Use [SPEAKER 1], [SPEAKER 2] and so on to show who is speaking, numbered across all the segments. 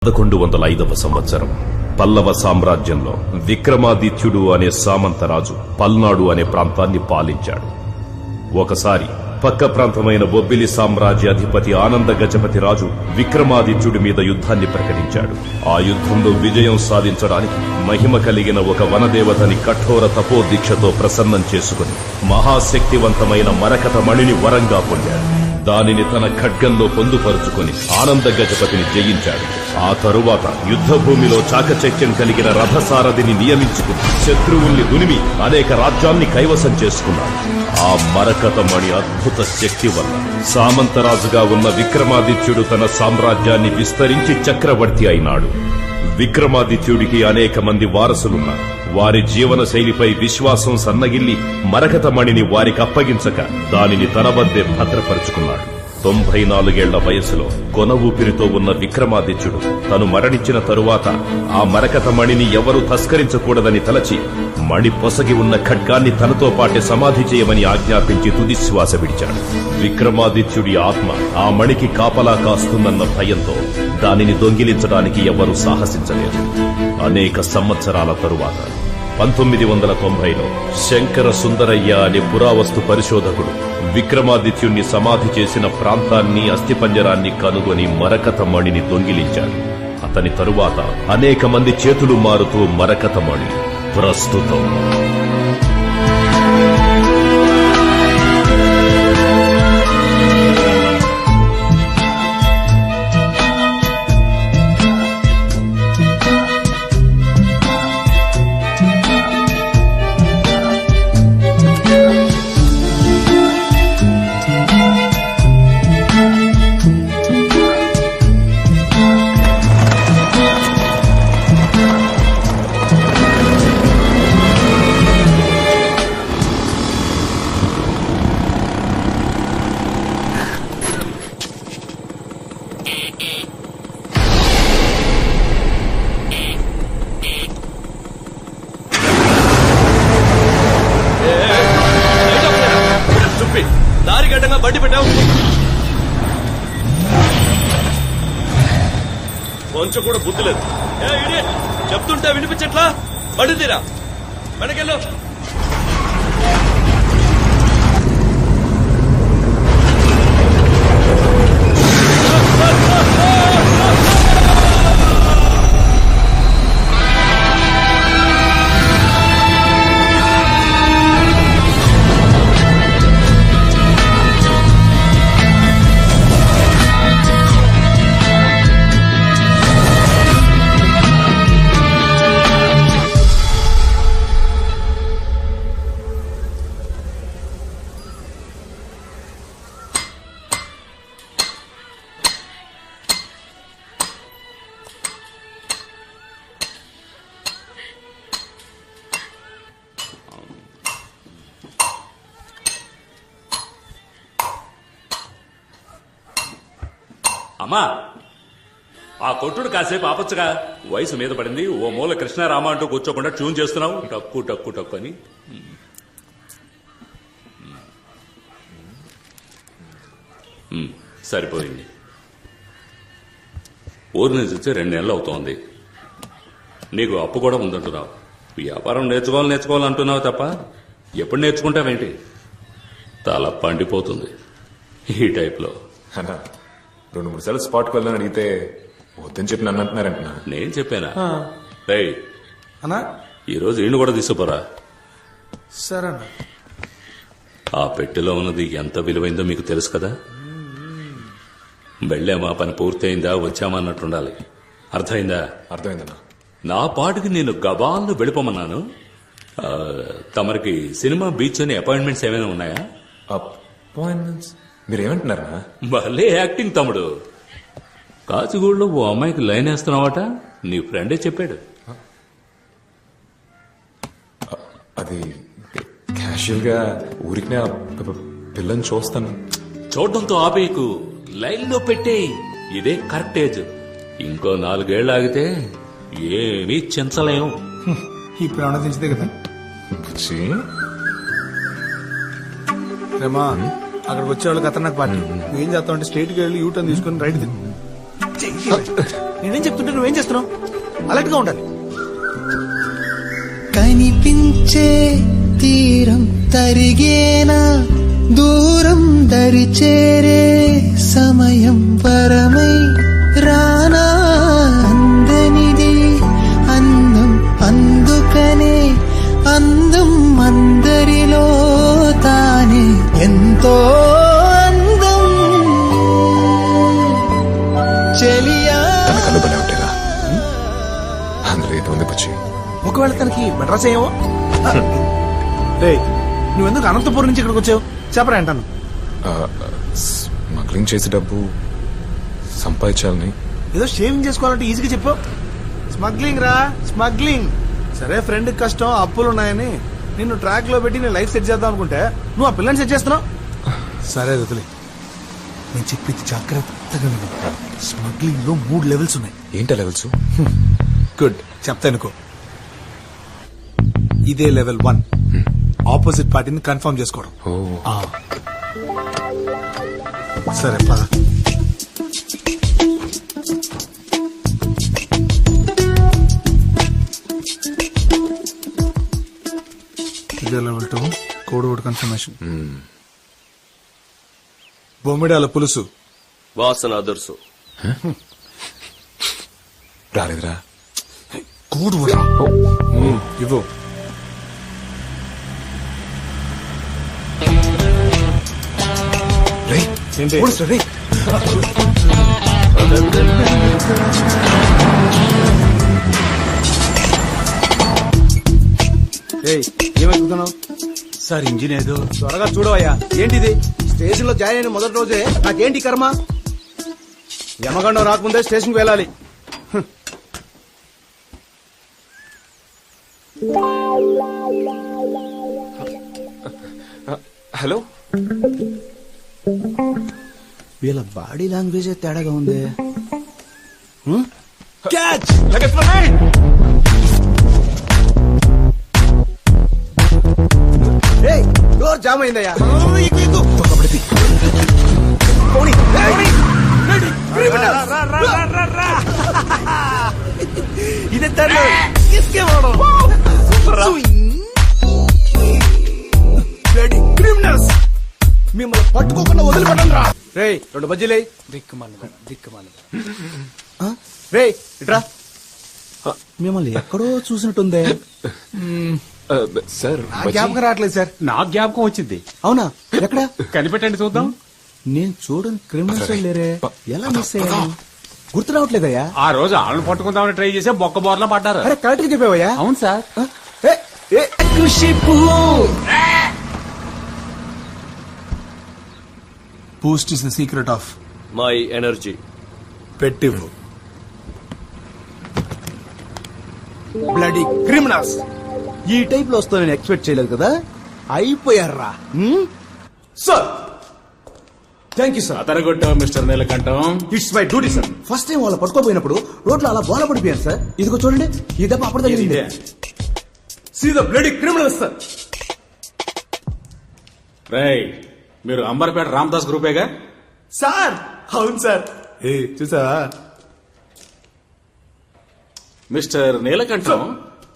[SPEAKER 1] 1105వ సంవత్సరం పల్లవ సామ్రాజ్యంలో విక్రమాదిత్యుడు అనే సామంతరాజు పల్నాడు అనే ప్రాంతాన్ని పాలించాడు. ఒకసారి పక్క ప్రాంతమైన బొబ్బిలి సామ్రాజ్య అధిపతి ఆనంద గజపతి రాజు విక్రమాదిత్యుడి మీద యుద్ధాన్ని ప్రకటించాడు. ఆ యుద్ధంలో విజయం సాధించడానికి మహిమ కలిగిన ఒక వనదేవతని కఠోర తపోదీక్షతో ప్రసన్నం చేసుకుని మహాశక్తివంతమైన మరకత మణిని వరంగా పొందాడు. దానిని తన ఖడ్గంలో పొందుపరుచుకుని ఆనంద గజపతిని జయించాడు. ఆ తరువాత యుద్ధభూమిలో చాకచక్యం కలిగిన రథసారథిని నియమించుకుని శత్రువుల్ని దునిమి అనేక రాజ్యాల్ని కైవసం చేసుకున్నాడు. ఆ మరకతమణి అద్భుత శక్తి వల్ల సామంతరాజుగా ఉన్న విక్రమాదిత్యుడు తన సామ్రాజ్యాన్ని విస్తరించి చక్రవర్తి అయినాడు. విక్రమాదిత్యుడికి అనేక మంది వారసులున్నారు. వారి జీవన శైలిపై విశ్వాసం సన్నగిల్లి మరకతమణిని వారికి అప్పగించక దానిని తన వద్దే భద్రపరుచుకున్నాడు. 94 ఏళ్ల వయసులో కొన ఊపిరితో ఉన్న విక్రమాదిత్యుడు తను మరణించిన తరువాత ఆ మరకతమణిని ఎవరూ తస్కరించకూడదని తలచి మణి పొసగి ఉన్న ఖడ్గాన్ని తనతో పాటే సమాధి చేయమని ఆజ్ఞాపించి తుదిశ్వాస విడిచాడు. విక్రమాదిత్యుడి ఆత్మ ఆ మణికి కాపలా కాస్తుందన్న భయంతో దానిని దొంగిలించడానికి ఎవరూ సాహసించలేదు. అనేక సంవత్సరాల తరువాత 1990లో శంకర సుందరయ్య అనే పురావస్తు పరిశోధకుడు విక్రమాదిత్యుణ్ణి సమాధి చేసిన ప్రాంతాన్ని అస్థిపంజరాన్ని కనుగొని మరకతమణిని దొంగిలించాడు. అతని తరువాత అనేక మంది చేతులు మారుతూ మరకతమణి ప్రస్తుతం
[SPEAKER 2] దారిగడ్డంగా బండి పెట్టావు. కొంచెం కూడా బుద్ధి లేదు. చెప్తుంటే వినిపించట్లా? బండి తీరా, వెనకెళ్ళు.
[SPEAKER 3] అమ్మా, ఆ కొట్టుడు కాసేపు ఆపచ్చుగా. వయసు మీద పడింది. ఓ మూల కృష్ణారామ అంటూ కూర్చోకుండా ట్యూన్ చేస్తున్నావు. టక్కు టక్కు టక్కు అని. సరిపోయింది. ఊరి నుంచి వచ్చి 2 నెలలు అవుతోంది. నీకు అప్పు కూడా ఉందంటున్నావు. వ్యాపారం నేర్చుకోవాలంటున్నావు తప్ప ఎప్పుడు నేర్చుకుంటావేంటి? తల పండిపోతుంది ఈ టైప్లో.
[SPEAKER 4] 2-3 సార్లు స్పాట్కి వెళ్ళని అడిగితే వద్దని చెప్పి నన్ను అంటున్నారంటున్నా.
[SPEAKER 3] నేను చెప్పానా? రేయ్
[SPEAKER 5] అన్నా,
[SPEAKER 3] ఈరోజు ఈయన కూడా తీసుకుపోరా.
[SPEAKER 5] సరే.
[SPEAKER 3] ఆ పెట్టెలో ఉన్నది ఎంత విలువైందో మీకు తెలుసు కదా. వెళ్ళామా, పని పూర్తయిందా, వచ్చామా అన్నట్టుండాలి. అర్థమైందా?
[SPEAKER 4] అర్థమైందన్నా.
[SPEAKER 3] నా పాటుకి నేను గబాల్లో వెళ్ళిపోమన్నాను. తమరికి సినిమా, బీచ్ అని అపాయింట్మెంట్స్ ఏమైనా ఉన్నాయా?
[SPEAKER 4] అపాయింట్మెంట్స్? మీరేమంటున్నారా?
[SPEAKER 3] భలే యాక్టింగ్ తమ్ముడు. కాచిగూడలో ఓ అమ్మాయికి లైన్ వేస్తున్నావట. నీ ఫ్రెండే చెప్పాడు.
[SPEAKER 4] అది క్యాషువల్ గా ఊరికి పిల్లని చూస్తాను.
[SPEAKER 3] చూడడంతో ఆపేయకు, లైన్ లో పెట్టే. ఇదే కరెక్ట్ ఏజ్. ఇంకో 4 ఏళ్ళు ఆగితే ఏమీ చించలేం.
[SPEAKER 5] ఇప్పుడు ఏమన్నా తెచ్చిదే కదా. రేమా, అక్కడికి వచ్చే వాళ్ళకి ఖతర్నాక్ పార్టీ. నువ్వేం చేస్తావు అంటే స్ట్రైట్ గా వెళ్ళి యూటర్న్ తీసుకుని రైట్ నేనేం చెప్తుంటే నువ్వేం చేస్తున్నావు? అలర్ట్ గా ఉండాలి.
[SPEAKER 6] కనిపించే తీరం తరిగేనా, దూరం దరి చేరే సమయం పరమై రానా, అందనిది అందం అందుకనే అందం అందరిలో తానే ఎంతో అందం చెలియా.
[SPEAKER 4] కళ్ళు బలే ఉంటాయిరా, అందులో ఏదో ఉంది బుచ్చి.
[SPEAKER 5] ఒకవేళ తనకి మెడ్రాస్ అయ్యావో. రే, నువ్వెందుకు అనంతపురం నుంచి ఇక్కడికి వచ్చావు? చెప్పరా అంటాను.
[SPEAKER 4] స్మగ్లింగ్ చేసే డబ్బు సంపాదించాలని.
[SPEAKER 5] ఏదో షేవింగ్ చేసుకోవాలంటే ఈజీగా చెప్పావు. స్మగ్లింగ్ రా, స్మగ్లింగ్. సరే, ఫ్రెండ్ కష్టం, అప్పులు ఉన్నాయని నిన్ను ట్రాక్ లో పెట్టి నేను లైఫ్ సెట్ చేద్దాం అనుకుంటే నువ్వు ఆ పిల్లని సెట్ చేస్తున్నావు. సరే వదిలే, నేను చెప్పింది జాగ్రత్తగా విను. స్మగ్లింగ్ లో 3 లెవెల్స్ ఉన్నాయి.
[SPEAKER 4] ఏంటా లెవెల్స్?
[SPEAKER 5] గుడ్, చెప్తానుకో. ఇదే లెవెల్ 1, ఆపోజిట్ పార్టీని కన్ఫర్మ్ చేసుకోవడం. ఆ. సరే పద. ఇదే లెవెల్ 2, కోడ్ వర్డ్ కన్ఫర్మేషన్. బొమ్మిడాల పులుసు
[SPEAKER 2] వాసన అదుర్సు.
[SPEAKER 4] రాలేదురా.
[SPEAKER 5] కోడ్ వర్డ్ ఇవ్వు. ఏంటి? ఏమవుతున్నావు
[SPEAKER 7] సార్? ఇంజిన్ ఏదో.
[SPEAKER 5] త్వరగా చూడవయ్యా. ఏంటిది? స్టేషన్ లో జాయిన్ అయిన మొదటి రోజే నాకేంటి కర్మ? యమగండం రాకముందే స్టేషన్ కి వెళ్ళాలి.
[SPEAKER 4] హలో,
[SPEAKER 7] వీళ్ళ బాడీ లాంగ్వేజ్ తేడాగా ఉంది.
[SPEAKER 5] క్యాచ్! డోర్ జామ్ అయిందయ్యా. ఇదే క్రిమినల్స్, మిమ్మల్ని పట్టుకోకుండా వదిలిపెట్టండి రా. రే, 2 బజ్జీలే. దిక్కుమాలి. రే, ఇట్రా.
[SPEAKER 7] మిమ్మల్ని ఎక్కడో చూసినట్టుందే.
[SPEAKER 4] సార్
[SPEAKER 5] జ్ఞాపకం రావట్లేదు సార్.
[SPEAKER 8] నా జ్ఞాపకం వచ్చింది.
[SPEAKER 7] అవునా? ఎక్కడ
[SPEAKER 8] కనిపెట్టండి చూద్దాం.
[SPEAKER 7] నేను చూడని క్రిమినల్స్ లేరే, ఎలా మిస్ అయ్యా? గుర్తు రావట్లేదయ్యా.
[SPEAKER 8] ఆ రోజు ఆళ్ళని పట్టుకుందామని ట్రై చేసి బొక్క బోర్లా పడ్డారు.
[SPEAKER 5] అరే, కరెక్ట్ గా చెప్పావయ్యా.
[SPEAKER 8] అవును sir.
[SPEAKER 5] Boost is the secret of
[SPEAKER 2] my energy.
[SPEAKER 5] పెట్టివ్వు. Bloody criminals.
[SPEAKER 7] ఈ టైప్ లో వస్తా నేను ఎక్స్పెక్ట్ చేయలేదు కదా. అయిపోయారా?
[SPEAKER 5] Sir, thank you sir.
[SPEAKER 8] అతరగొట్టావు mister Neelakantam.
[SPEAKER 5] It's my duty sir.
[SPEAKER 7] First time వాళ్ళు పట్టుకోపోయినప్పుడు రోడ్లో అలా బోల పడిపోయాను సార్. ఇదిగో చూడండి, ఈ దెబ్బ అప్పుడు తగిలింది.
[SPEAKER 5] See the bloody criminals sir.
[SPEAKER 8] రేయ్, మీరు అంబర్పేట రామదాస్ గ్రూపేగా?
[SPEAKER 5] సార్, అవును సార్. ఏ చూసా
[SPEAKER 8] మిస్టర్ నీలకంఠం,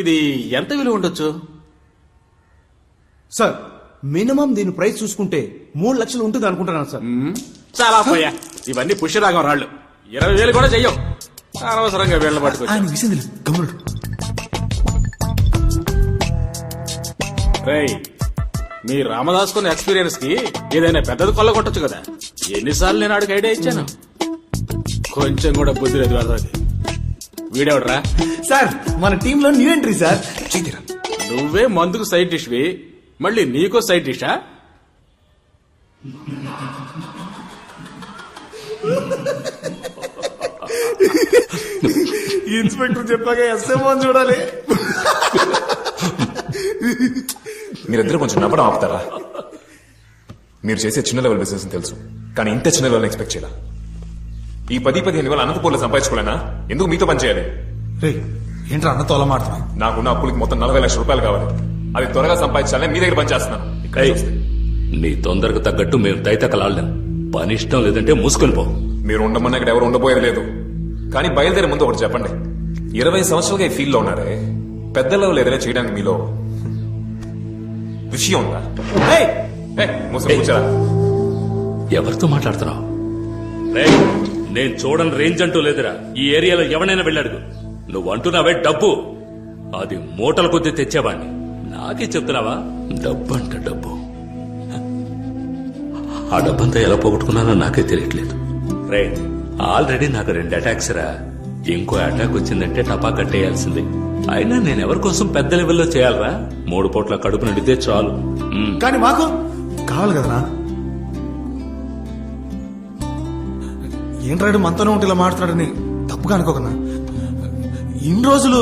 [SPEAKER 8] ఇది ఎంత విలువ ఉండొచ్చు?
[SPEAKER 5] సార్, మినిమం దీని ప్రైస్ చూసుకుంటే 3 లక్షలు ఉంటుంది అనుకుంటున్నాను సార్.
[SPEAKER 8] చాలా పోయా, ఇవన్నీ పుష్యరాగం రాళ్ళు. 20,000 కూడా చెయ్యం. అనవసరంగా వీళ్ళ పట్టుకొచ్చి.
[SPEAKER 5] ఆయన విసింది గమనుడు.
[SPEAKER 8] రేయ్, మీ రామదాస్ కొన్న ఎక్స్పీరియన్స్ కి ఏదైనా పెద్దది కొల్ల కొట్టచ్చు కదా. ఎన్నిసార్లు నేను ఆడికి ఐడియా ఇచ్చాను. కొంచెం కూడా బుద్ధి లేదు వాళ్ళకి. వీడెవడరా?
[SPEAKER 5] సార్, మన టీమ్ లో న్యూ ఎంట్రీ సార్.
[SPEAKER 8] నువ్వే మందుకు సైడ్ డిష్వి, మళ్ళీ నీకో సైడ్ డిషా?
[SPEAKER 5] ఇన్స్పెక్టర్ చెప్పాక ఎస్ఎంఓ చూడాలి.
[SPEAKER 4] మీరిద్దరు కొంచెం నవ్వడం ఆపుతారా? మీరు చేసే చిన్న లెవెల్ బిజినెస్ తెలుసు, కానీ ఇంత చిన్న లెవెల్ ఎక్స్పెక్ట్ చేయాల. ఈ 10-15 వేల అనంతపూర్లో సంపాదించుకోలేనా? ఎందుకు మీతో పని చేయాలి?
[SPEAKER 5] ఏంట్రా అన్న తోల మాడుతున్నావు?
[SPEAKER 4] నాకున్న అప్పులకి మొత్తం 40 లక్షల రూపాయలు కావాలి. అది త్వరగా సంపాదించాలని మీ దగ్గర పని చేస్తున్నాను.
[SPEAKER 3] నీ తొందరకు తగ్గట్టు మేము తైతకలాడలేం. పని ఇష్టం లేదంటే మూసుకొని పో.
[SPEAKER 4] మీరు ఉండమన్నా ఇక్కడ ఎవరు ఉండబోయేది లేదు. కానీ బయలుదేరే ముందు ఒకటి చెప్పండి, 20 సంవత్సరాలుగా ఈ ఫీల్డ్ లో ఉన్నారే, పెద్ద లెవెల్ ఏదైనా చేయడానికి మీలో విషయం ఉందా? మోసం కూర్చోరా.
[SPEAKER 3] ఎవరితో మాట్లాడుతున్నావు? నేను చూడని రేంజ్ అంటూ లేదురా. ఈ ఏరియాలో ఎవరైనా వెళ్ళాడు. నువ్వు అంటున్నావే డబ్బు, అది మూటల కొద్దీ తెచ్చేవాడిని. నాకే చెప్తున్నావా? డబ్బు అంట డబ్బు. ఆ డబ్బంతా ఎలా పోగొట్టుకున్నానో నాకే తెలియట్లేదు. రే, ఆల్రెడీ నాకు 2 అటాక్స్ రా. ఇంకో అటాక్ వచ్చిందంటే టపా కట్టేయాల్సిందే. అయినా నేను ఎవరి కోసం పెద్ద లెవెల్లో చేయాలరా? 3 పూట్ల కడుపు నిండితే చాలు.
[SPEAKER 5] కానీ మాకు కావాలి కదనా. ఏంట్రాడు మనతోనే ఉంటే ఇలా మాట్లాడని తప్పుగా అనుకోకన్నా. ఇన్ని రోజులు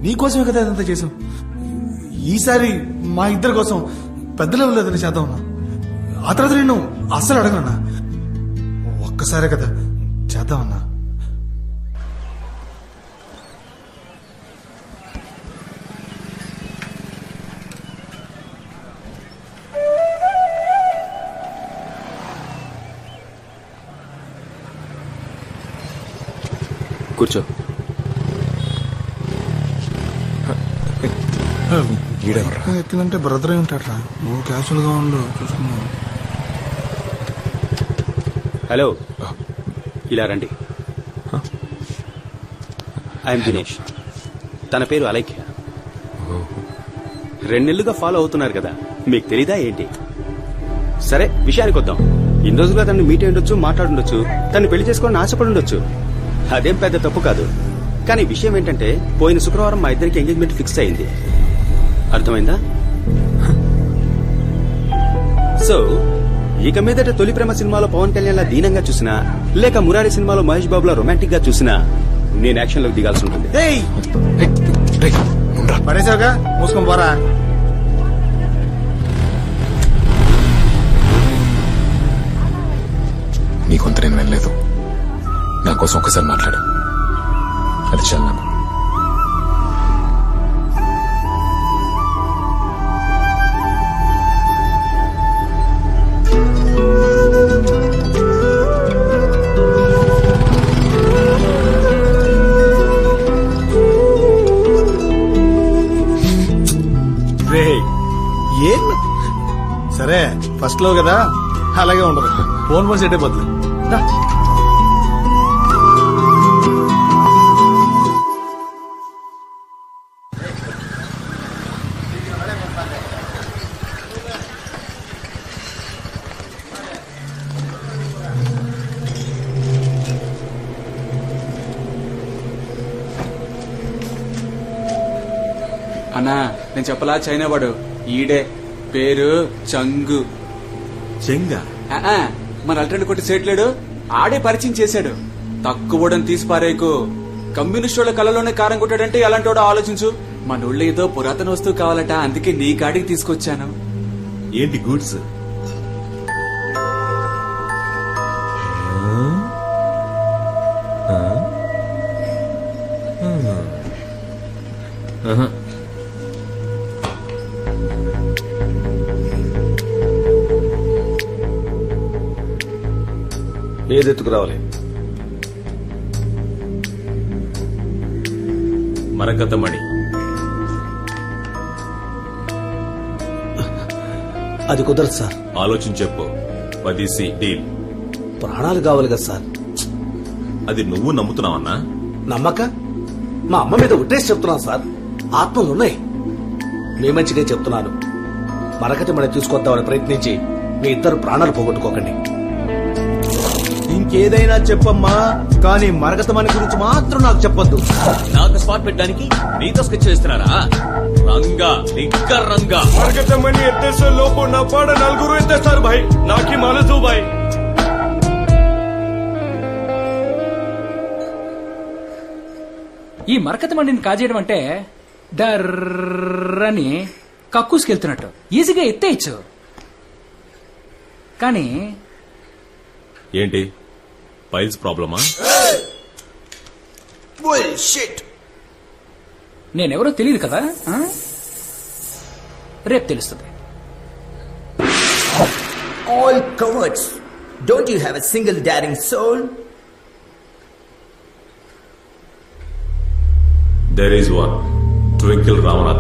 [SPEAKER 5] నీకోసమే కదా అదంతా చేసాం. ఈసారి మా ఇద్దరి కోసం పెద్ద లెవెల్ ఏదైనా చేద్దాం అన్నా. ఆ తర్వాత నేను అస్సలు అడగనన్నా. ఒక్కసారే కదా చేద్దామన్నా.
[SPEAKER 8] కూర్చో.
[SPEAKER 5] ఎత్తినంటే బ్రదర్ ఉంటాడ్రా. నువ్వు క్యాజువల్ గా ఉండు, చూసుకున్నావు.
[SPEAKER 9] హలో, ఇలా రండి. ఐఎమ్ దినేష్. తన పేరు అలైక్య. 2 నెలలుగా ఫాలో అవుతున్నారు కదా, మీకు తెలీదా ఏంటి? సరే, విషయానికి వద్దాం. ఇన్ని రోజులుగా తనని మీట్ అయి ఉండొచ్చు, మాట్లాడుండొచ్చు, తను పెళ్లి చేసుకోవాలని ఆశపడి ఉండొచ్చు. అదేం పెద్ద తప్పు కాదు. కానీ విషయం ఏంటంటే, పోయిన శుక్రవారం మా ఇద్దరికి ఎంగేజ్మెంట్ ఫిక్స్ అయింది. అర్థమైందా? సో ఇక మీదట తొలి ప్రేమ సినిమాలో పవన్ కళ్యాణ్ లా దీనంగా చూసినా, లేక మురారి సినిమాలో మహేష్ బాబులా రొమాంటిక్ గా చూసినా, నేను యాక్షన్ లోకి దిగాల్సి ఉంటుంది.
[SPEAKER 5] పడేసావుగా, మూసుకొని పోరా.
[SPEAKER 4] నీ కొంత నేను వినలేదు. నా కోసం ఒకసారి మాట్లాడు, అది చాలు నాకు.
[SPEAKER 5] ఏం సరే, ఫస్ట్ లో కదా అలాగే ఉండదు. ఫోన్ సెట్ అయిపోతుంది.
[SPEAKER 10] అన్నా, నేను చెప్పలా చైనా వాడు ఈడే, పేరు చంగు.
[SPEAKER 7] చెంగా
[SPEAKER 10] మన అల్టర్నేట్ కొట్టి సేట్లేడు, ఆడే పరిచయం చేశాడు. తక్కువడం తీసి పారేకు. కమ్యూనిస్ట్ వాళ్ళ కళలోనే కారం కొట్టాడంటే ఎలాంటి వాడో ఆలోచించు. మన ఊళ్ళో ఏదో పురాతన వస్తువు కావాలట, అందుకే నీ కాడికి తీసుకొచ్చాను.
[SPEAKER 7] ఏంటి గూడ్స్?
[SPEAKER 5] ఏదెత్తుకురావాలి?
[SPEAKER 1] మరకతమణి.
[SPEAKER 7] అది కుదరదు సార్.
[SPEAKER 1] ఆలోచించి చెప్పు. 10C deal.
[SPEAKER 7] ప్రాణాలు కావాలి కదా సార్.
[SPEAKER 1] అది నువ్వు నమ్ముతున్నావన్నా?
[SPEAKER 7] నమ్మక మా అమ్మ మీద ఉట్టేసి చెప్తున్నాను సార్. ఆత్మలున్నాయి. మీ మంచిగా చెప్తున్నాను. మరకటి మనం తీసుకొద్దామని ప్రయత్నించి మీ ఇద్దరు ప్రాణాలు పోగొట్టుకోకండి.
[SPEAKER 5] ఇంకేదైనా చెప్పమ్మా, కానీ మరకతమణి గురించి మాత్రం నాకు చెప్పొద్దు.
[SPEAKER 2] నాకు స్పాట్ పెట్టడానికి నీతో స్కెచ్ చేస్తున్నారా? రంగా నిగ్గర్ రంగా.
[SPEAKER 11] మరకతమణి ఎత్తేసే లోపు నా పాడ 4 ఎత్తేస్తారు భాయ్. నాకి మాలదు భాయ్.
[SPEAKER 12] ఈ మరకతమణిని కాజేయడం అంటే డర్రని కక్కుసుకెళ్తున్నట్టు ఈజీగా ఎత్తేయచ్చు. కానీ
[SPEAKER 1] ఏంటి ఫైల్స్ ప్రాబ్లమా?
[SPEAKER 12] నేనెవరో తెలియదు కదా, రేపు తెలుస్తుంది.
[SPEAKER 6] All cowards. Don't you have a single daring soul?
[SPEAKER 1] There is one, Twinkle Ramanath.